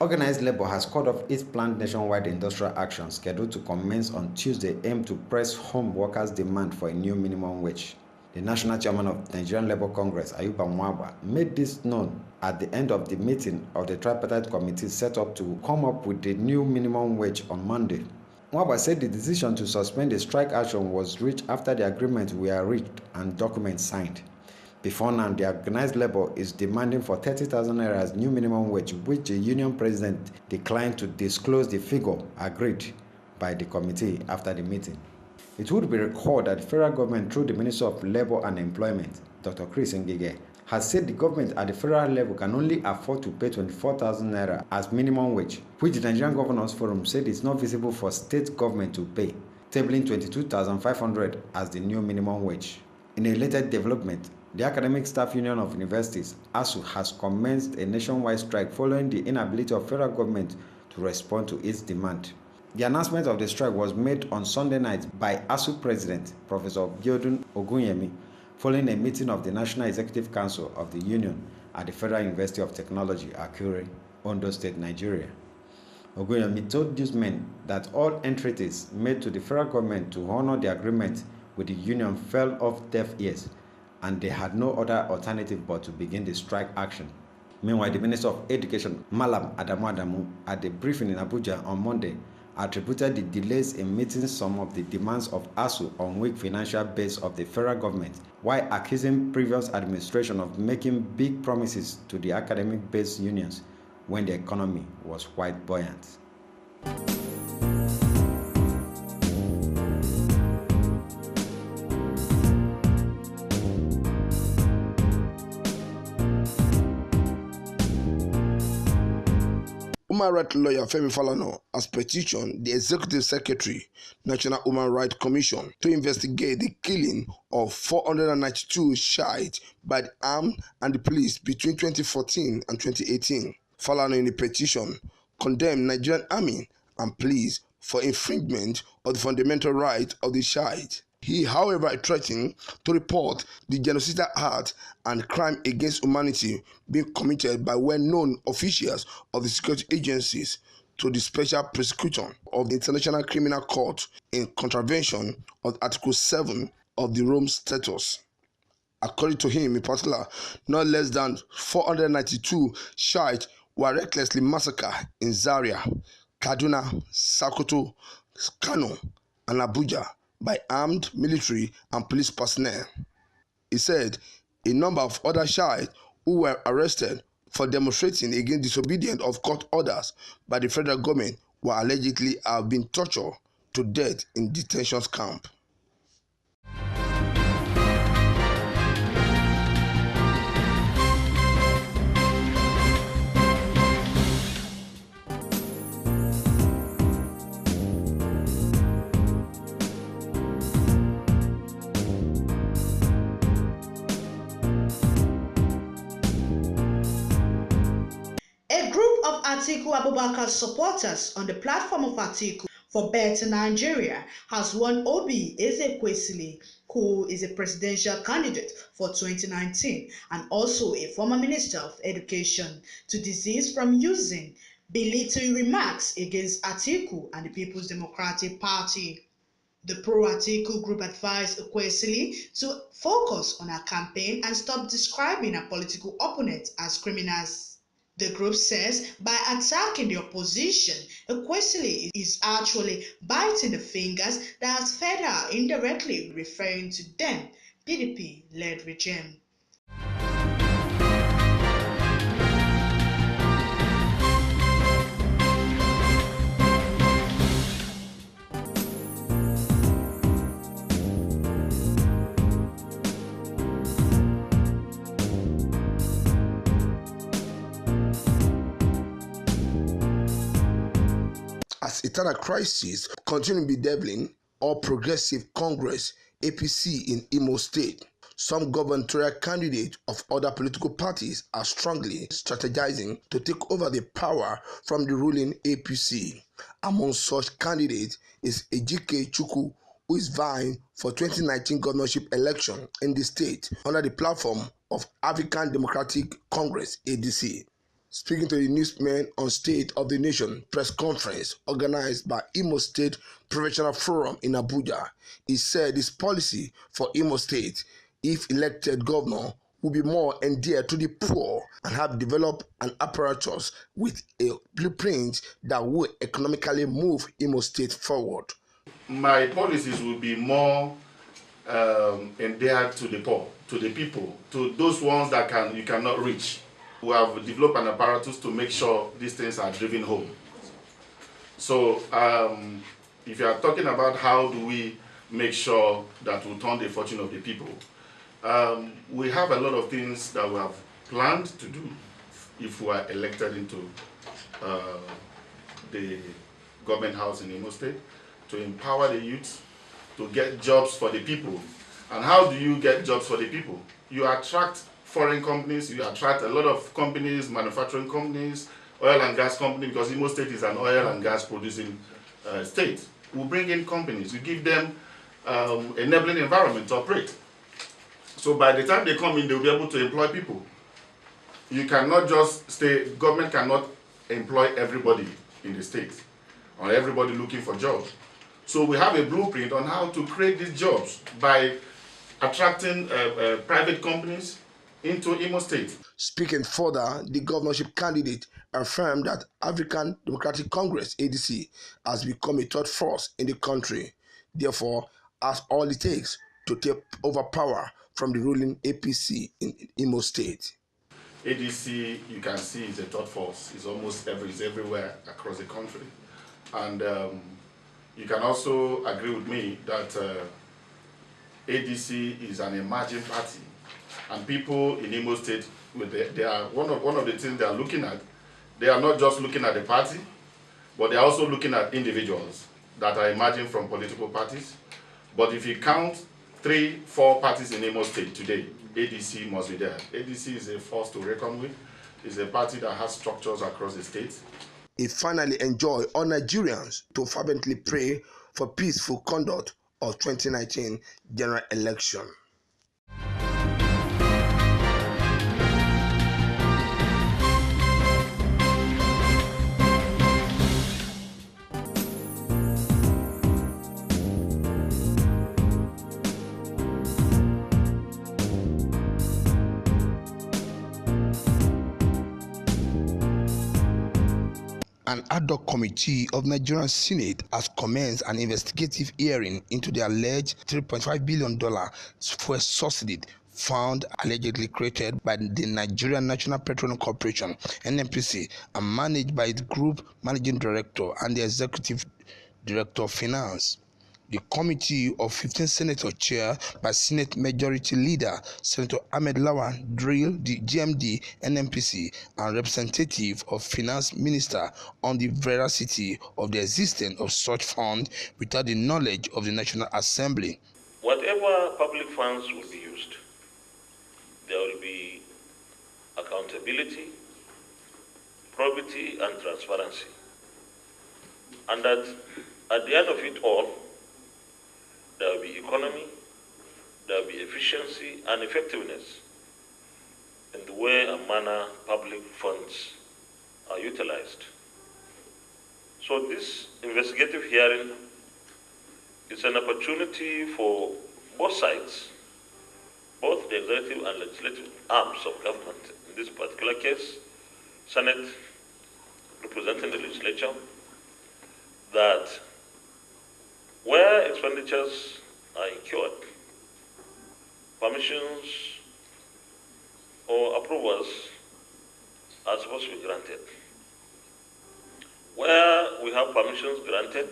Organized labor has called off its planned nationwide industrial action scheduled to commence on Tuesday aimed to press home workers' demand for a new minimum wage. The national chairman of the Nigerian Labour Congress, Ayuba Mwaba, made this known at the end of the meeting of the tripartite committee set up to come up with the new minimum wage on Monday. Mwaba said the decision to suspend the strike action was reached after the agreement were reached and documents signed. Before now, the organized labor is demanding for 30,000 naira as new minimum wage, which the union president declined to disclose the figure agreed by the committee after the meeting. It would be recalled that the federal government, through the Minister of Labor and Employment, Dr. Chris Ngige, has said the government at the federal level can only afford to pay 24,000 naira as minimum wage, which the Nigerian Governors Forum said is not feasible for state government to pay, tabling 22,500 as the new minimum wage. In a related development, the Academic Staff Union of Universities, ASU, has commenced a nationwide strike following the inability of federal government to respond to its demand. The announcement of the strike was made on Sunday night by ASU President Professor Biodun Ogunyemi following a meeting of the National Executive Council of the Union at the Federal University of Technology, Akure, Ondo State, Nigeria. Ogunyemi told newsmen that all entreaties made to the federal government to honor the agreement with the union fell off deaf ears, and they had no other alternative but to begin the strike action. Meanwhile, the Minister of Education, Malam Adamu Adamu, at the briefing in Abuja on Monday, attributed the delays in meeting some of the demands of ASU on weak financial base of the federal government, while accusing previous administration of making big promises to the academic-based unions when the economy was quite buoyant. Human rights lawyer Femi Falana has petitioned the Executive Secretary, National Human Rights Commission, to investigate the killing of 492 Shiites by the armed and the police between 2014 and 2018. Falana, in the petition, condemned Nigerian army and police for infringement of the fundamental rights of the Shiites. He, however, threatened to report the genocidal act and crime against humanity being committed by well-known officials of the security agencies to the Special Prosecutor of the International Criminal Court in contravention of Article 7 of the Rome Statute. According to him, in particular, not less than 492 Shiites were recklessly massacred in Zaria, Kaduna, Sokoto, Kano, and Abuja by armed military and police personnel. He said a number of other Shiites who were arrested for demonstrating against disobedience of court orders by the federal government were allegedly have been tortured to death in detention camps. Atiku Abubakar supporters on the platform of Atiku for Better Nigeria has won Obi Ezekwesili, who is a presidential candidate for 2019 and also a former Minister of Education, to desist from using belittling remarks against Atiku and the People's Democratic Party. The pro-Atiku group advised Ekwesili to focus on her campaign and stop describing her political opponents as criminals. The group says by attacking the opposition, Ekwesili is actually biting the fingers that has fed her, indirectly referring to them PDP-led regime. As eternal crisis continue to be deviling, All Progressive Congress (APC) in Imo State, some gubernatorial candidates of other political parties are strongly strategizing to take over the power from the ruling APC. Among such candidates is Ejike Chukwu, who is vying for 2019 governorship election in the state under the platform of African Democratic Congress (ADC). Speaking to the newsmen on State of the Nation press conference organized by Imo State Professional Forum in Abuja, he said his policy for Imo State, if elected governor, will be more endeared to the poor and have developed an apparatus with a blueprint that will economically move Imo State forward. My policies will be more endeared to the poor, to the people, to those ones that you cannot reach. We have developed an apparatus to make sure these things are driven home. So if you are talking about how do we make sure that we turn the fortune of the people, we have a lot of things that we have planned to do if we are elected into the government house in Imo State, to empower the youth, to get jobs for the people. And how do you get jobs for the people? You attract foreign companies, you attract a lot of companies, manufacturing companies, oil and gas companies, because Imo State is an oil and gas producing state. We bring in companies, we give them enabling environment to operate. So by the time they come in, they'll be able to employ people. You cannot just stay, government cannot employ everybody in the state or everybody looking for jobs. So we have a blueprint on how to create these jobs by attracting private companies into Imo State. Speaking further, the governorship candidate affirmed that African Democratic Congress, ADC, has become a third force in the country, therefore has all it takes to take over power from the ruling APC in Imo State. ADC, you can see, is a third force. It's almost everywhere across the country. And you can also agree with me that ADC is an emerging party. And people in Imo State, they are one of the things they are looking at. They are not just looking at the party, but they are also looking at individuals that are emerging from political parties. But if you count 3-4 parties in Imo State today, ADC must be there. ADC is a force to reckon with. It's a party that has structures across the state. He finally enjoined all Nigerians to fervently pray for peaceful conduct of 2019 general election. An ad hoc committee of Nigerian Senate has commenced an investigative hearing into the alleged $3.5 billion fuel subsidy fund allegedly created by the Nigerian National Petroleum Corporation, NNPC, and managed by its group managing director and the executive director of finance. The committee of 15 senators, chaired by Senate Majority Leader Senator Ahmed Lawan, drilled the GMD, NNPC, and representative of Finance Minister on the veracity of the existence of such fund without the knowledge of the National Assembly. Whatever public funds will be used, there will be accountability, probity, and transparency. And that at the end of it all, there will be economy, there will be efficiency and effectiveness in the way and manner public funds are utilized. So this investigative hearing is an opportunity for both sides, both the executive and legislative arms of government, in this particular case, Senate representing the legislature, that where expenditures are incurred, permissions or approvals are supposed to be granted. Where we have permissions granted,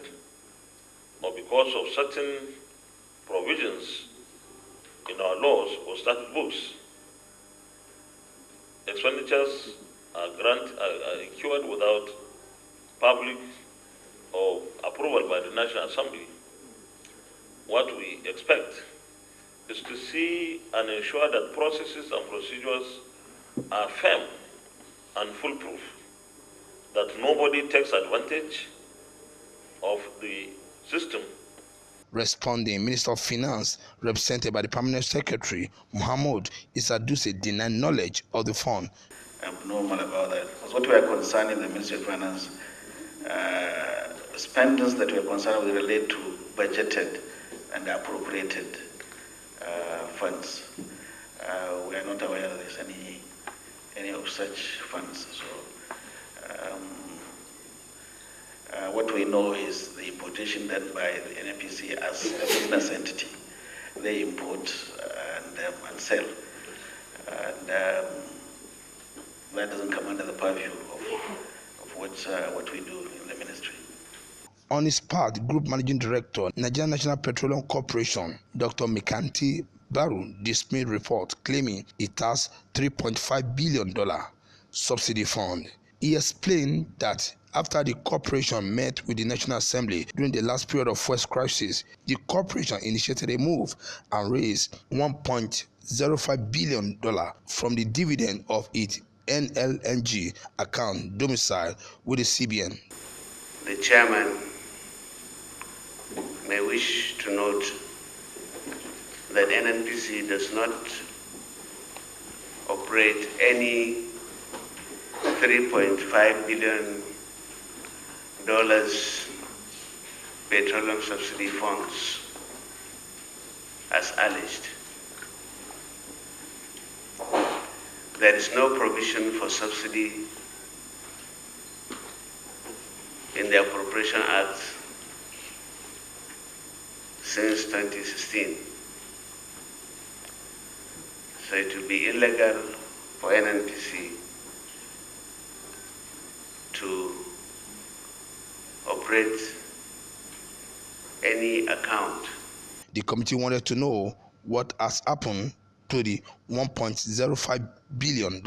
or because of certain provisions in our laws or statute books, expenditures are incurred without public or approval by the National Assembly. What we expect is to see and ensure that processes and procedures are firm and foolproof, that nobody takes advantage of the system. Responding, Minister of Finance, represented by the Permanent Secretary, Muhammad Issa Duse, denied knowledge of the fund. I'm normal about that. what we are concerned in the Ministry of Finance, spendings that we are concerned with relate to budgeted and appropriated funds. We are not aware that there's any of such funds. So what we know is the importation done by the NNPC as a business entity. They import and sell. And that doesn't come under the purview of what we do in the ministry. On his part, Group Managing Director, Nigerian National Petroleum Corporation, Dr. Mikanti Baru, dismissed report claiming it has $3.5 billion subsidy fund. He explained that after the corporation met with the National Assembly during the last period of West crisis, the corporation initiated a move and raised $1.05 billion from the dividend of its NLNG account domicile with the CBN. The chairman may wish to note that NNPC does not operate any $3.5 billion petroleum subsidy funds as alleged. There is no provision for subsidy in the Appropriation Act since 2016. So it will be illegal for NNPC to operate any account. The committee wanted to know what has happened to the $1.05 billion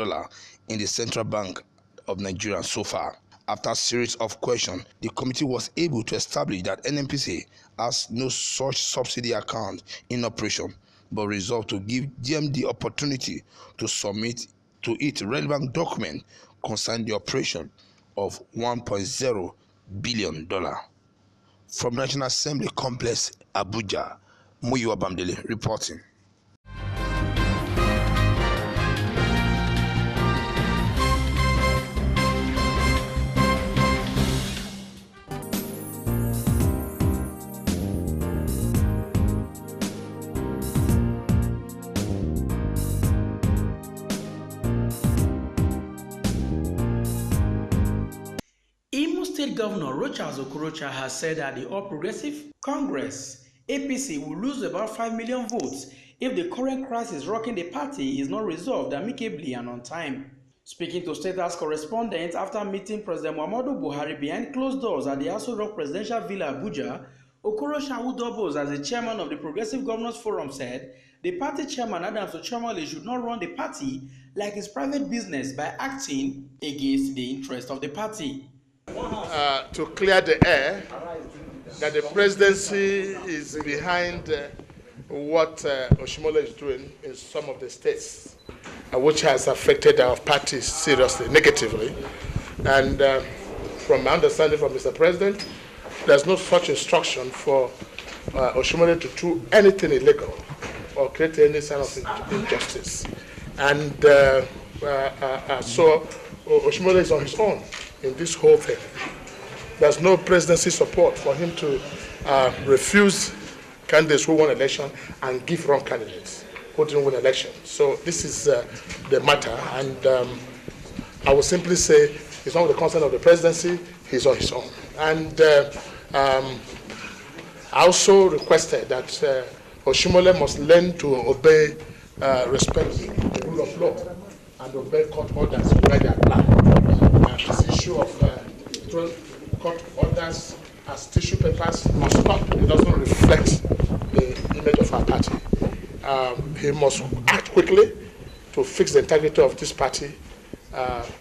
in the Central Bank of Nigeria so far. After a series of questions, the committee was able to establish that NNPC has no such subsidy account in operation, but resolved to give GM the opportunity to submit to it relevant document concerning the operation of $1.0 billion. From National Assembly Complex, Abuja, Muyiwa Bamdele reporting. Imo State Governor Rochas Okorocha has said that the All Progressive Congress, APC, will lose about 5 million votes if the current crisis rocking the party is not resolved amicably and on time. Speaking to State House Correspondent after meeting President Muhammadu Buhari behind closed doors at the Aso Rock Presidential Villa, Abuja, Okorocha, who doubles as the chairman of the Progressive Governors Forum, said the party chairman Adams Ochomole should not run the party like his private business by acting against the interest of the party. To clear the air that the presidency is behind what Oshimole is doing in some of the states, which has affected our party seriously, negatively. And from my understanding from Mr. President, there's no such instruction for Oshimole to do anything illegal or create any sign of injustice. And so Oshimole is on his own in this whole thing. There's no presidency support for him to refuse candidates who won election and give wrong candidates who didn't win election. So this is the matter, and I will simply say it's not with the consent of the presidency, he's on his own. And I also requested that Oshimole must learn to obey, respect the rule of law and obey court orders where they apply. This issue of court orders as tissue papers must stop. It doesn't reflect the image of our party. He must act quickly to fix the integrity of this party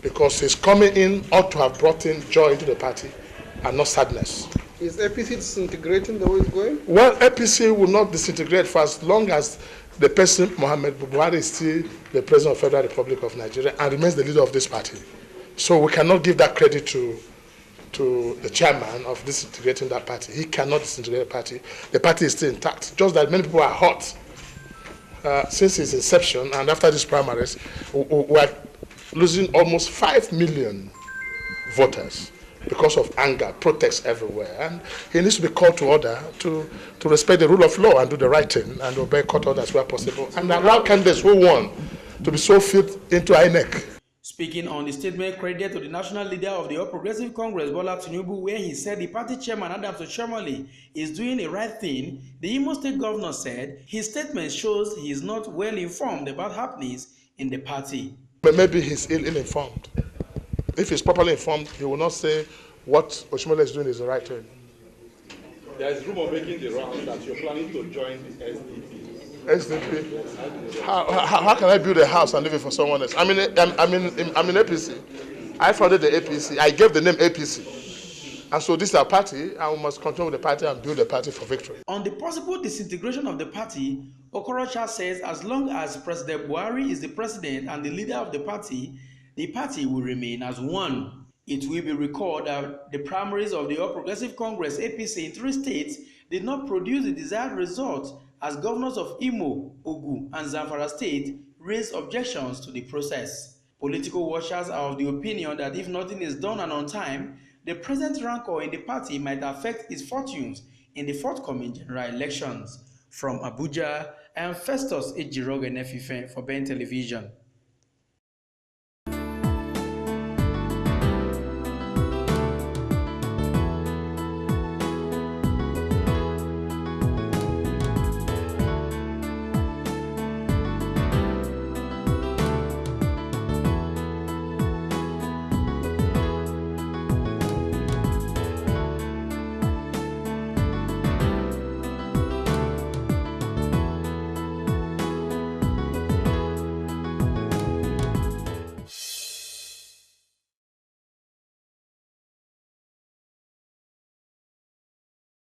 because his coming in ought to have brought in joy into the party and not sadness. Is APC disintegrating the way it's going? Well, APC will not disintegrate for as long as the President Muhammad Buhari is still the President of the Federal Republic of Nigeria and remains the leader of this party. So we cannot give that credit to the chairman of disintegrating that party. He cannot disintegrate the party. The party is still intact. Just that many people are hot since its inception and after these primaries, we are losing almost 5 million voters because of anger, protests everywhere. And he needs to be called to order to respect the rule of law and do the right thing and obey court orders where possible and allow candidates who won to be so fit into INEC. Speaking on the statement credited to the national leader of the All Progressive Congress, Bola Tinubu, where he said the party chairman Adams Oshomole is doing the right thing, the Imo State governor said his statement shows he is not well informed about happenings in the party. But maybe he's ill-informed. If he's properly informed, he will not say what Oshomole is doing is the right thing. There is rumor making the rounds that you're planning to join the SDP. SDP? How can I build a house and leave it for someone else? I'm in APC. I founded the APC. I gave the name APC. And so this is our party, and we must continue with the party and build the party for victory. On the possible disintegration of the party, Okorocha says as long as President Buhari is the president and the leader of the party will remain as one. It will be recalled that the primaries of the All Progressive Congress APC in 3 states did not produce the desired result as governors of Imo, Ogun, and Zamfara State raised objections to the process. Political watchers are of the opinion that if nothing is done and on time, the present rancor in the party might affect its fortunes in the forthcoming general elections. From Abuja, I am Festus Ejiroge Nefife for Ben Television.